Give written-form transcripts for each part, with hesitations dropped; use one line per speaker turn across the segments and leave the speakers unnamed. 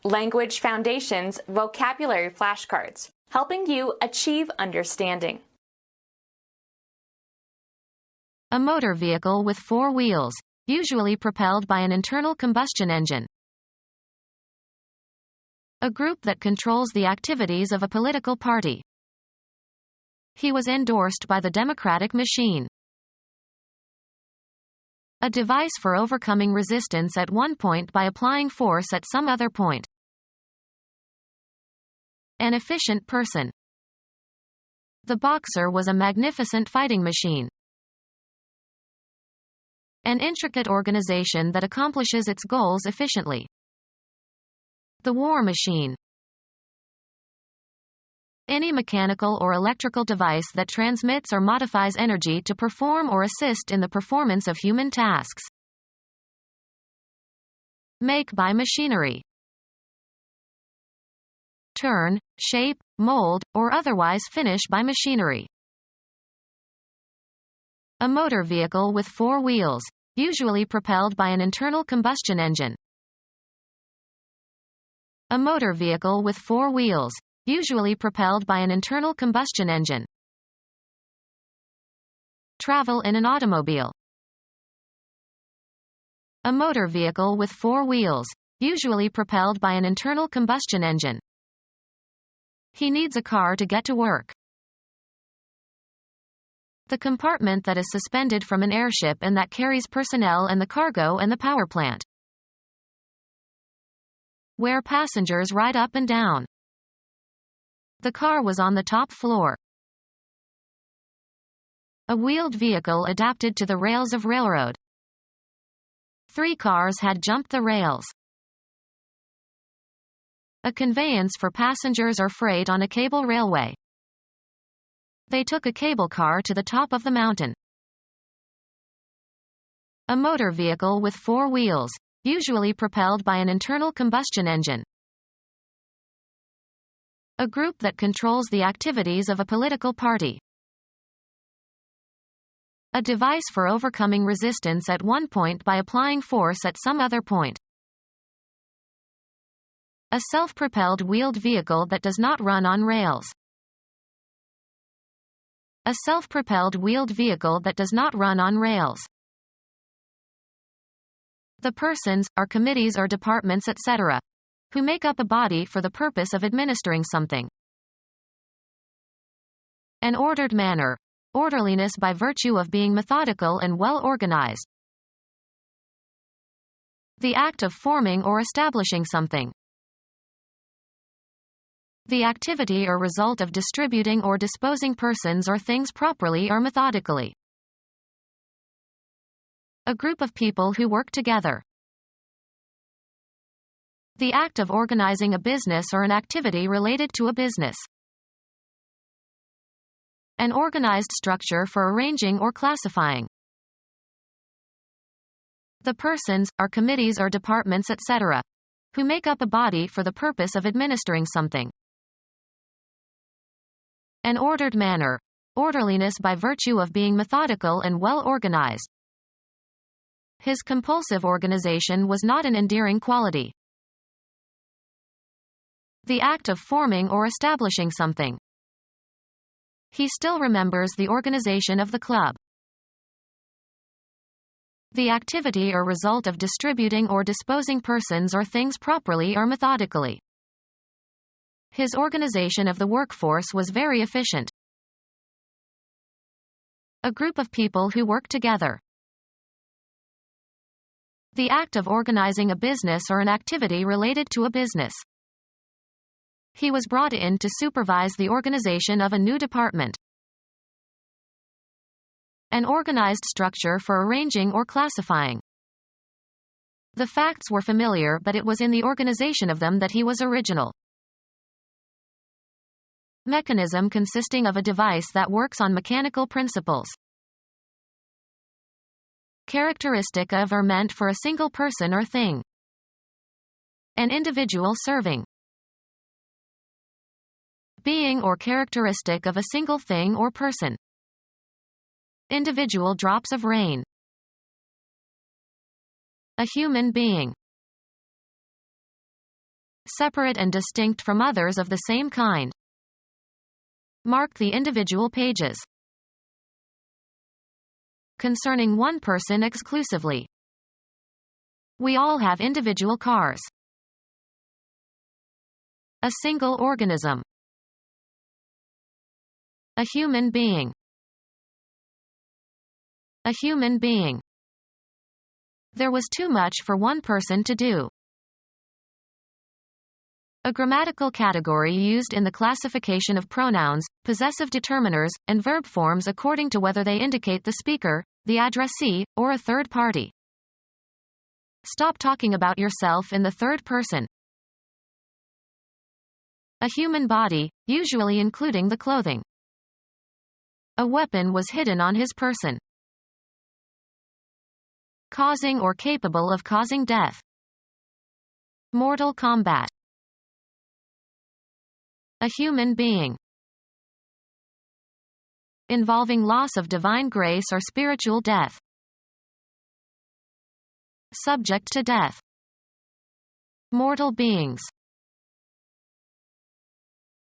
Language Foundations Vocabulary Flashcards, helping you achieve understanding.
A motor vehicle with four wheels, usually propelled by an internal combustion engine. A group that controls the activities of a political party. He was endorsed by the Democratic machine. A device for overcoming resistance at one point by applying force at some other point. An efficient person. The boxer was a magnificent fighting machine. An intricate organization that accomplishes its goals efficiently. The war machine. Any mechanical or electrical device that transmits or modifies energy to perform or assist in the performance of human tasks. Make by machinery. Turn, shape, mold, or otherwise finish by machinery. A motor vehicle with four wheels, usually propelled by an internal combustion engine. A motor vehicle with four wheels, usually propelled by an internal combustion engine. Travel in an automobile. A motor vehicle with four wheels, usually propelled by an internal combustion engine. He needs a car to get to work. The compartment that is suspended from an airship and that carries personnel and the cargo and the power plant. Where passengers ride up and down. The car was on the top floor. A wheeled vehicle adapted to the rails of railroad. 3 cars had jumped the rails. A conveyance for passengers or freight on a cable railway. They took a cable car to the top of the mountain. A motor vehicle with 4 wheels, usually propelled by an internal combustion engine. A group that controls the activities of a political party. A device for overcoming resistance at one point by applying force at some other point. A self-propelled wheeled vehicle that does not run on rails. A self-propelled wheeled vehicle that does not run on rails. The persons, or committees or departments etc., who make up a body for the purpose of administering something. An ordered manner. Orderliness by virtue of being methodical and well organized. The act of forming or establishing something. The activity or result of distributing or disposing persons or things properly or methodically. A group of people who work together. The act of organizing a business or an activity related to a business. An organized structure for arranging or classifying. The persons, or committees or departments etc., who make up a body for the purpose of administering something. An ordered manner. Orderliness by virtue of being methodical and well organized. His compulsive organization was not an endearing quality. The act of forming or establishing something. He still remembers the organization of the club. The activity or result of distributing or disposing persons or things properly or methodically. His organization of the workforce was very efficient. A group of people who work together. The act of organizing a business or an activity related to a business. He was brought in to supervise the organization of a new department. An organized structure for arranging or classifying. The facts were familiar, but it was in the organization of them that he was original. Mechanism consisting of a device that works on mechanical principles. Characteristic of or meant for a single person or thing. An individual serving. Being or characteristic of a single thing or person. Individual drops of rain. A human being. separate and distinct from others of the same kind. Mark the individual pages. Concerning one person exclusively. We all have individual cars. A single organism. A human being. A human being. There was too much for one person to do. A grammatical category used in the classification of pronouns, possessive determiners, and verb forms according to whether they indicate the speaker, the addressee, or a third party. Stop talking about yourself in the third person. A human body, usually including the clothing. A weapon was hidden on his person. Causing or capable of causing death. Mortal combat. A human being. Involving loss of divine grace or spiritual death. Subject to death. Mortal beings.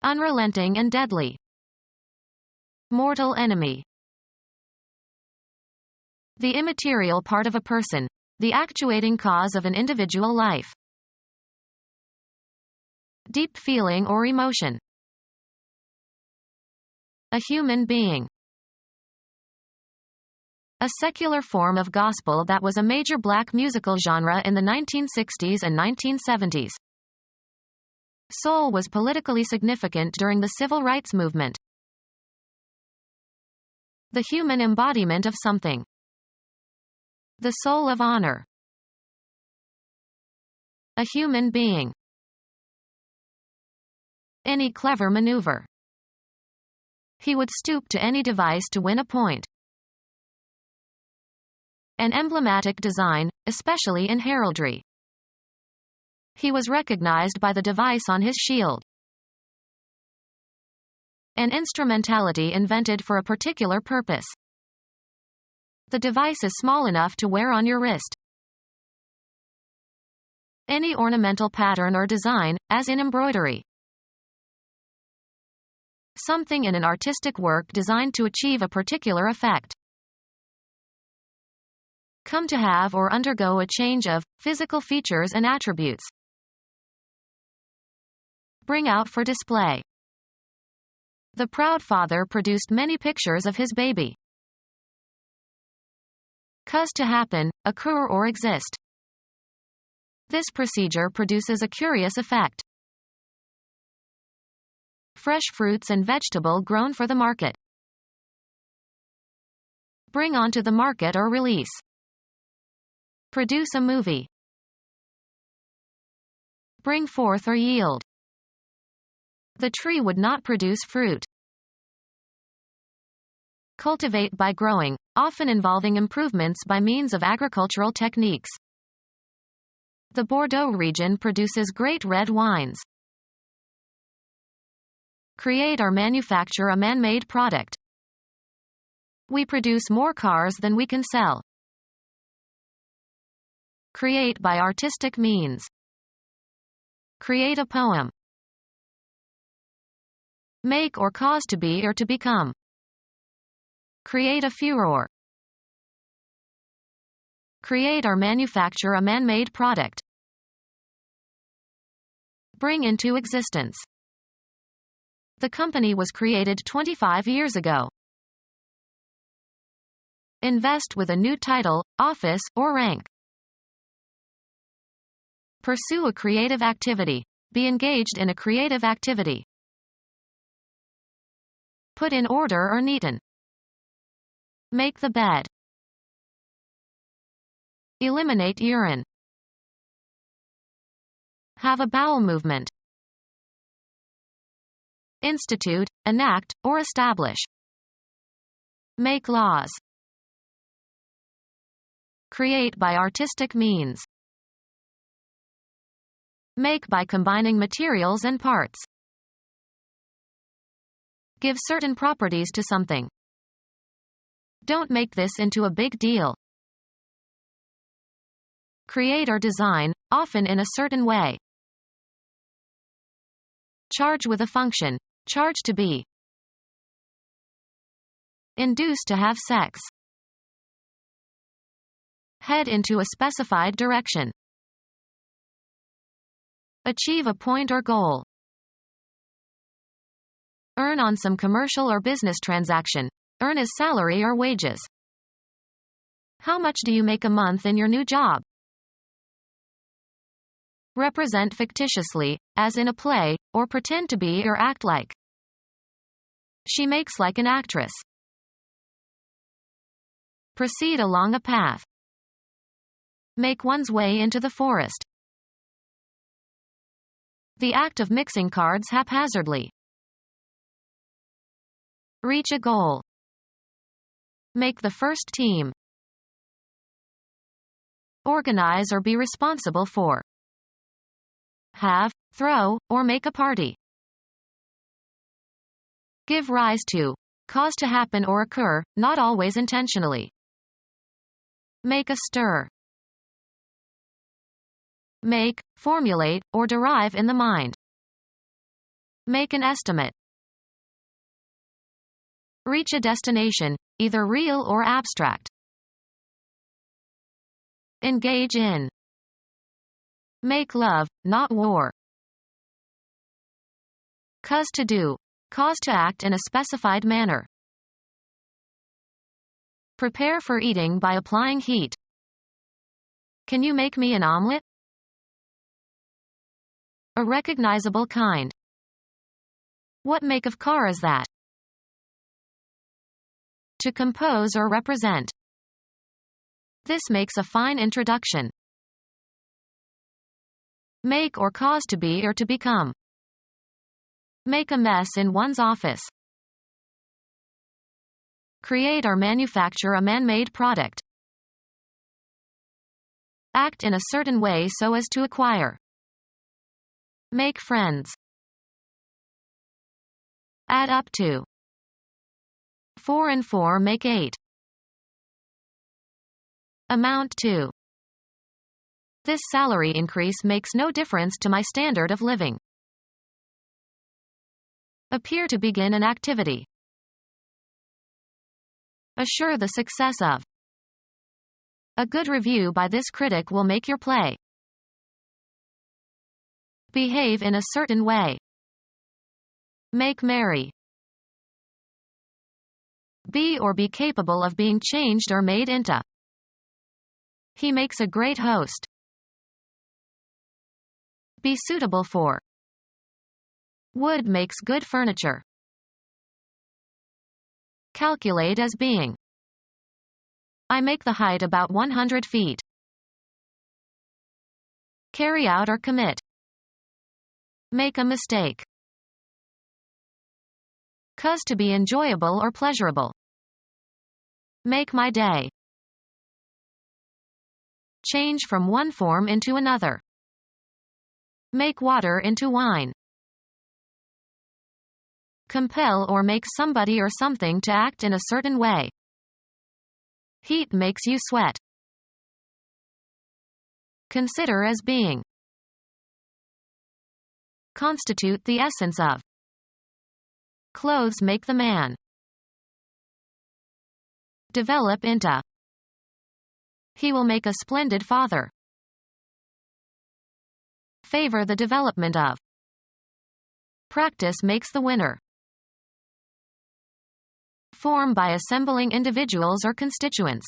Unrelenting and deadly. Mortal enemy. The immaterial part of a person. The actuating cause of an individual life. Deep feeling or emotion. A human being. A secular form of gospel that was a major black musical genre in the 1960s and 1970s. Soul was politically significant during the civil rights movement. The human embodiment of something. The soul of honor. A human being. Any clever maneuver. He would stoop to any device to win a point. An emblematic design, especially in heraldry. He was recognized by the device on his shield. An instrumentality invented for a particular purpose. The device is small enough to wear on your wrist. Any ornamental pattern or design, as in embroidery. Something in an artistic work designed to achieve a particular effect. Come to have or undergo a change of physical features and attributes. Bring out for display. The proud father produced many pictures of his baby. Cause to happen, occur or exist. This procedure produces a curious effect. Fresh fruits and vegetable grown for the market. Bring onto the market or release. Produce a movie. Bring forth or yield. The tree would not produce fruit. Cultivate by growing, often involving improvements by means of agricultural techniques. The Bordeaux region produces great red wines. Create or manufacture a man-made product. We produce more cars than we can sell. Create by artistic means. Create a poem. Make or cause to be or to become. Create a furor. Create or manufacture a man-made product. Bring into existence. The company was created 25 years ago. Invest with a new title, office, or rank. Pursue a creative activity. Be engaged in a creative activity. Put in order or neaten. Make the bed. Eliminate urine. Have a bowel movement. Institute, enact, or establish. Make laws. Create by artistic means. Make by combining materials and parts. Give certain properties to something. Don't make this into a big deal. Create or design, often in a certain way. Charge with a function. Charge to be. Induce to have sex. Head into a specified direction. Achieve a point or goal. Earn on some commercial or business transaction. Earn as salary or wages. How much do you make a month in your new job? Represent fictitiously, as in a play, or pretend to be or act like. She makes like an actress. Proceed along a path. Make one's way into the forest. The act of mixing cards haphazardly. Reach a goal. Make the first team. Organize or be responsible for. Have, throw, or make a party. Give rise to. Cause to happen or occur, not always intentionally. Make a stir. Make, formulate, or derive in the mind. Make an estimate. Reach a destination, either real or abstract. Engage in. Make love, not war. Cause to do. Cause to act in a specified manner. Prepare for eating by applying heat. Can you make me an omelet? A recognizable kind. What make of car is that? To compose or represent. This makes a fine introduction. Make or cause to be or to become. Make a mess in one's office. Create or manufacture a man-made product. Act in a certain way so as to acquire. Make friends. Add up to. 4 and 4 make 8. Amount to. This salary increase makes no difference to my standard of living. Appear to begin an activity. Assure the success of. A good review by this critic will make your play. Behave in a certain way. Make merry. Be or be capable of being changed or made into. He makes a great host. Be suitable for. Wood makes good furniture. Calculate as being. I make the height about 100 feet. Carry out or commit. Make a mistake. Cause to be enjoyable or pleasurable. Make my day. Change from one form into another. Make water into wine. Compel or make somebody or something to act in a certain way. Heat makes you sweat. Consider as being. Constitute the essence of. Clothes make the man. Develop into. He will make a splendid father. Favor the development of. Practice makes the winner. Form by assembling individuals or constituents.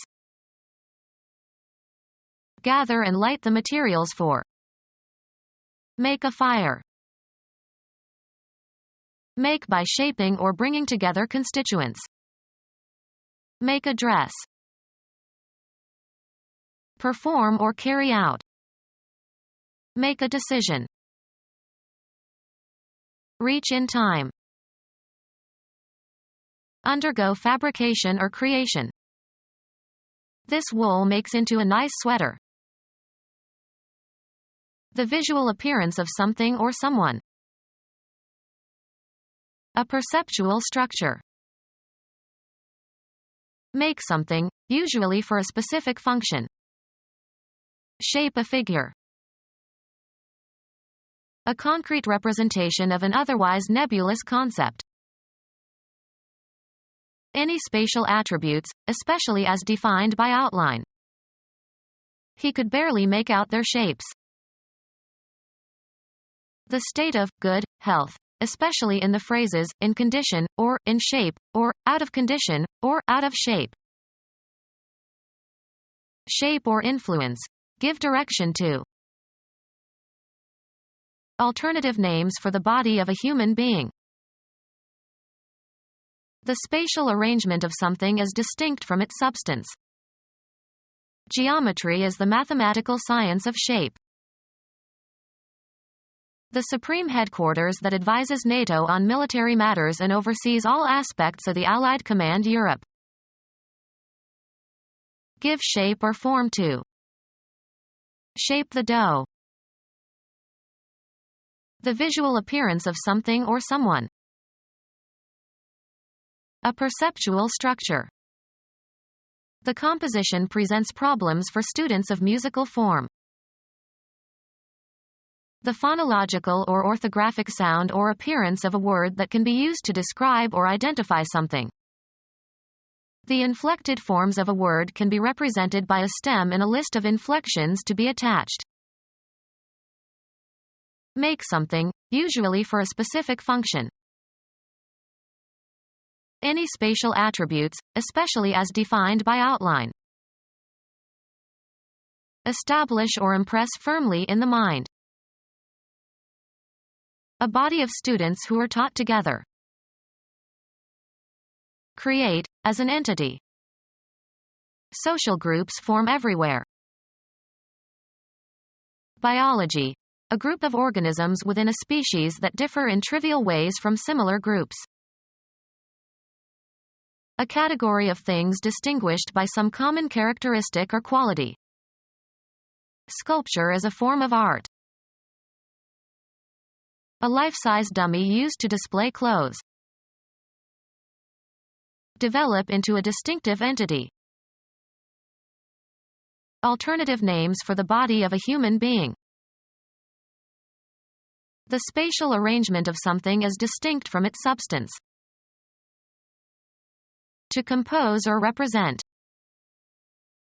Gather and light the materials for. Make a fire. Make by shaping or bringing together constituents. Make a dress. Perform or carry out. Make a decision. Reach in time. Undergo fabrication or creation. This wool makes into a nice sweater. The visual appearance of something or someone. A perceptual structure. Make something, usually for a specific function. Shape a figure. A concrete representation of an otherwise nebulous concept. Any spatial attributes, especially as defined by outline. He could barely make out their shapes. The state of good health, especially in the phrases in condition, or in shape, or out of condition, or out of shape. Shape or influence. Give direction to. Alternative names for the body of a human being. The spatial arrangement of something is distinct from its substance. Geometry is the mathematical science of shape. The supreme headquarters that advises NATO on military matters and oversees all aspects of the Allied Command Europe. Give shape or form to. Shape the dough. The visual appearance of something or someone. A perceptual structure. The composition presents problems for students of musical form. The phonological or orthographic sound or appearance of a word that can be used to describe or identify something. The inflected forms of a word can be represented by a stem in a list of inflections to be attached. Make something, usually for a specific function. Any spatial attributes, especially as defined by outline. Establish or impress firmly in the mind. A body of students who are taught together. Create, as an entity. Social groups form everywhere. Biology. A group of organisms within a species that differ in trivial ways from similar groups. A category of things distinguished by some common characteristic or quality. Sculpture is a form of art. A life-size dummy used to display clothes. Develop into a distinctive entity. Alternative names for the body of a human being. The spatial arrangement of something is distinct from its substance. To compose or represent.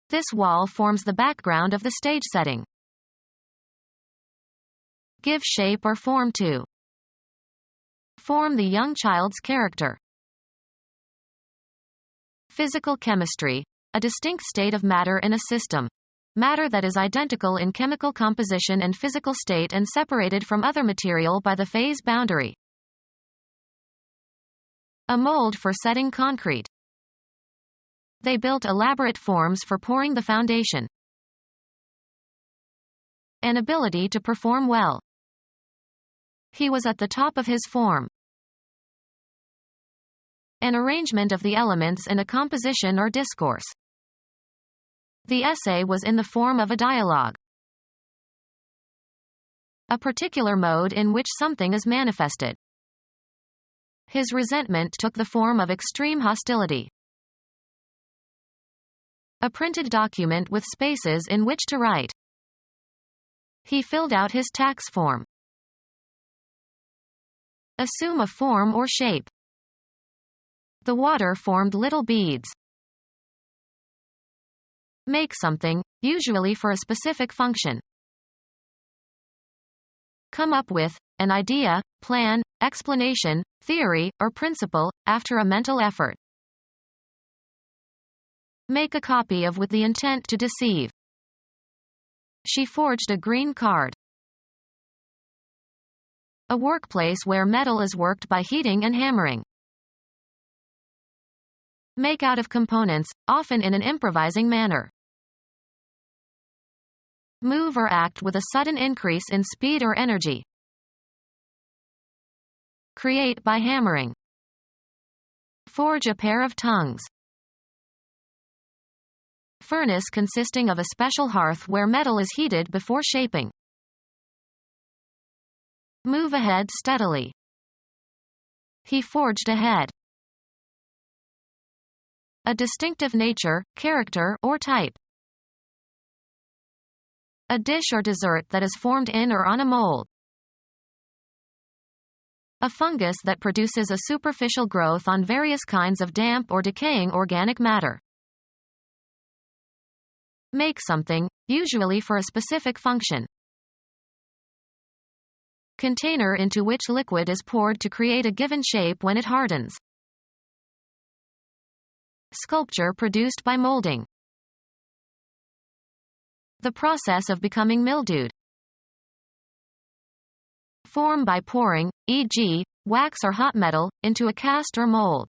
This wall forms the background of the stage setting. Give shape or form to. Form the young child's character. Physical chemistry. A distinct state of matter in a system. Matter that is identical in chemical composition and physical state and separated from other material by the phase boundary. A mold for setting concrete. They built elaborate forms for pouring the foundation. An ability to perform well. He was at the top of his form. An arrangement of the elements in a composition or discourse. The essay was in the form of a dialogue. A particular mode in which something is manifested. His resentment took the form of extreme hostility. A printed document with spaces in which to write. He filled out his tax form. Assume a form or shape. The water formed little beads. Make something, usually for a specific function. Come up with an idea, plan, explanation, theory, or principle, after a mental effort. Make a copy of with the intent to deceive. She forged a green card. A workplace where metal is worked by heating and hammering. Make out of components, often in an improvising manner. Move or act with a sudden increase in speed or energy. Create by hammering. Forge a pair of tongues. Furnace consisting of a special hearth where metal is heated before shaping. Move ahead steadily. He forged ahead. A distinctive nature, character, or type. A dish or dessert that is formed in or on a mold. A fungus that produces a superficial growth on various kinds of damp or decaying organic matter. Make something, usually for a specific function. Container into which liquid is poured to create a given shape when it hardens. Sculpture produced by molding. The process of becoming mildewed. Form by pouring, e.g., wax or hot metal, into a cast or mold.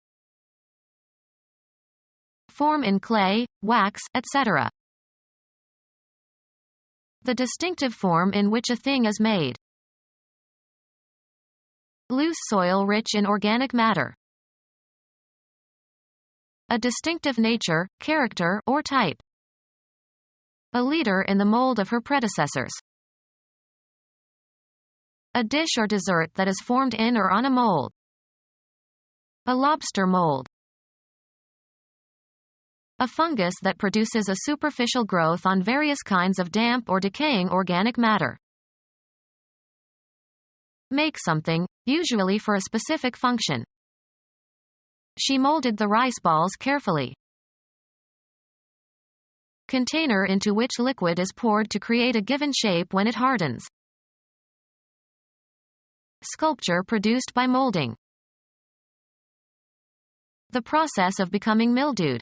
Form in clay, wax, etc. The distinctive form in which a thing is made. Loose soil rich in organic matter. A distinctive nature, character, or type. A leader in the mold of her predecessors. A dish or dessert that is formed in or on a mold. A lobster mold. A fungus that produces a superficial growth on various kinds of damp or decaying organic matter. Make something, usually for a specific function. She molded the rice balls carefully. Container into which liquid is poured to create a given shape when it hardens. Sculpture produced by molding. The process of becoming mildewed.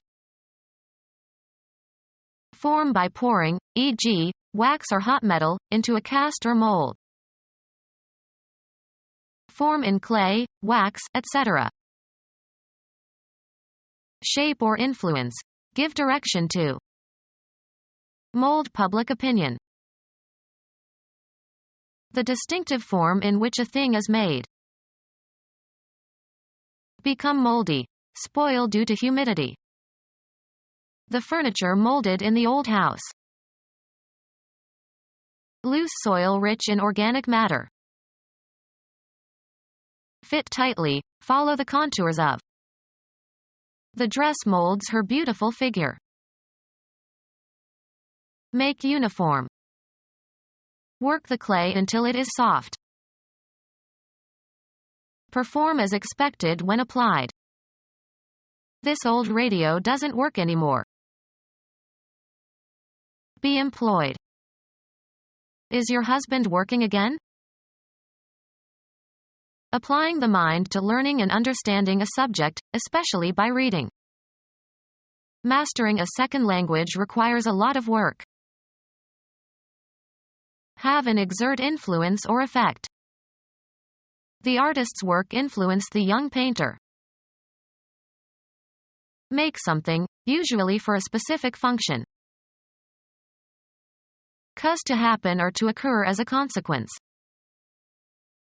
Form by pouring, e.g., wax or hot metal, into a cast or mold. Form in clay, wax, etc. Shape or influence. Give direction to. Mold public opinion. The distinctive form in which a thing is made. Become moldy. Spoil due to humidity. The furniture molded in the old house. Loose soil rich in organic matter. Fit tightly, follow the contours of. The dress molds her beautiful figure. Make uniform. Work the clay until it is soft. Perform as expected when applied. This old radio doesn't work anymore. Be employed. Is your husband working again? Applying the mind to learning and understanding a subject, especially by reading. Mastering a second language requires a lot of work. Have and exert influence or effect. The artist's work influenced the young painter. Make something, usually for a specific function. Cause to happen or to occur as a consequence.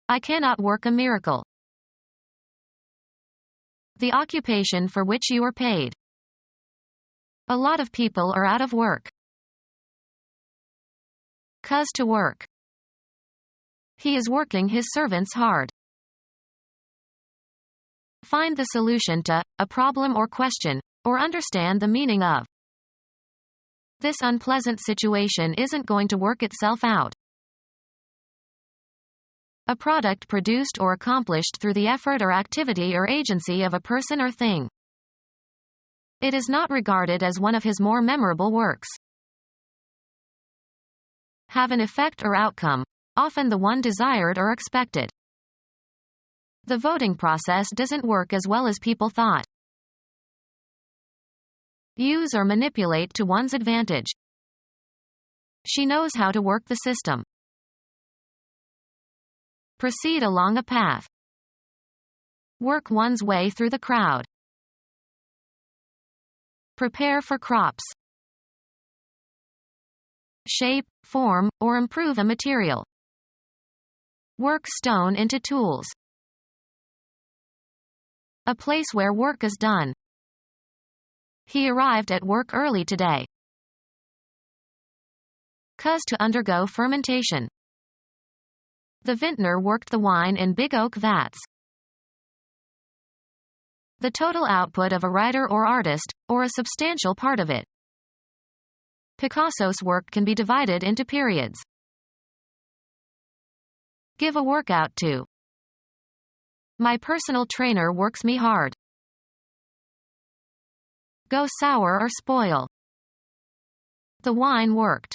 I cannot work a miracle. The occupation for which you are paid. A lot of people are out of work. Cause to work. He is working his servants hard. Find the solution to a problem or question, or understand the meaning of. This unpleasant situation isn't going to work itself out. A product produced or accomplished through the effort or activity or agency of a person or thing. It is not regarded as one of his more memorable works. Have an effect or outcome, often the one desired or expected. The voting process doesn't work as well as people thought. Use or manipulate to one's advantage. She knows how to work the system. Proceed along a path. Work one's way through the crowd. Prepare for crops. Shape, form, or improve a material. Work stone into tools. A place where work is done. He arrived at work early today. Cause to undergo fermentation. The vintner worked the wine in big oak vats. The total output of a writer or artist, or a substantial part of it. Picasso's work can be divided into periods. Give a workout to. My personal trainer works me hard. Go sour or spoil. The wine worked.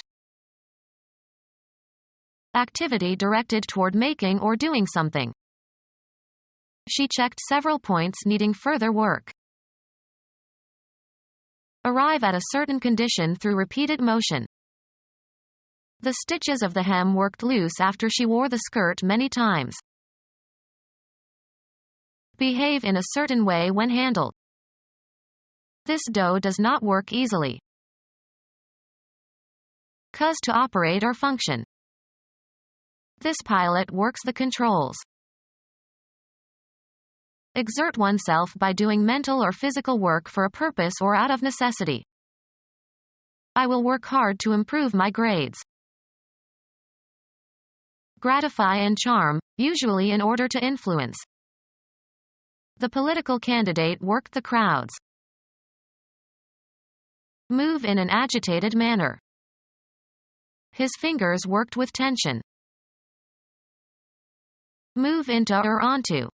Activity directed toward making or doing something. She checked several points needing further work. Arrive at a certain condition through repeated motion. The stitches of the hem worked loose after she wore the skirt many times. Behave in a certain way when handled. This dough does not work easily. Cause to operate or function. This pilot works the controls. Exert oneself by doing mental or physical work for a purpose or out of necessity. I will work hard to improve my grades. Gratify and charm, usually in order to influence. The political candidate worked the crowds. Move in an agitated manner. His fingers worked with tension. Move into or onto.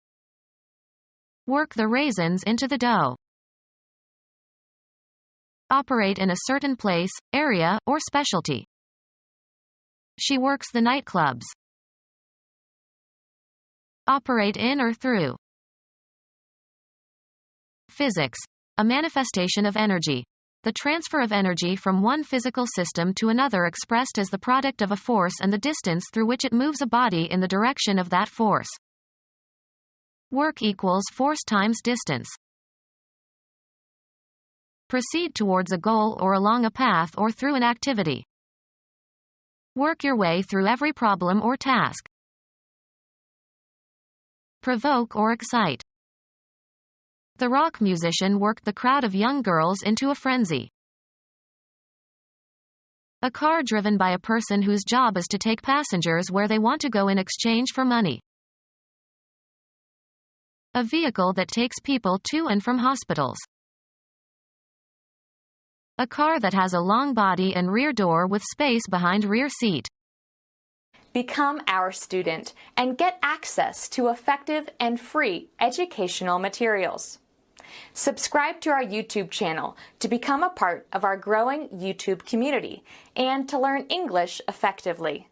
Work the raisins into the dough. Operate in a certain place, area, or specialty. She works the nightclubs. Operate in or through. Physics. A manifestation of energy. The transfer of energy from one physical system to another expressed as the product of a force and the distance through which it moves a body in the direction of that force. Work equals force times distance. Proceed towards a goal or along a path or through an activity. Work your way through every problem or task. Provoke or excite. The rock musician worked the crowd of young girls into a frenzy. A car driven by a person whose job is to take passengers where they want to go in exchange for money. A vehicle that takes people to and from hospitals. A car that has a long body and rear door with space behind rear seat.
Become our student and get access to effective and free educational materials. Subscribe to our YouTube channel to become a part of our growing YouTube community and to learn English effectively.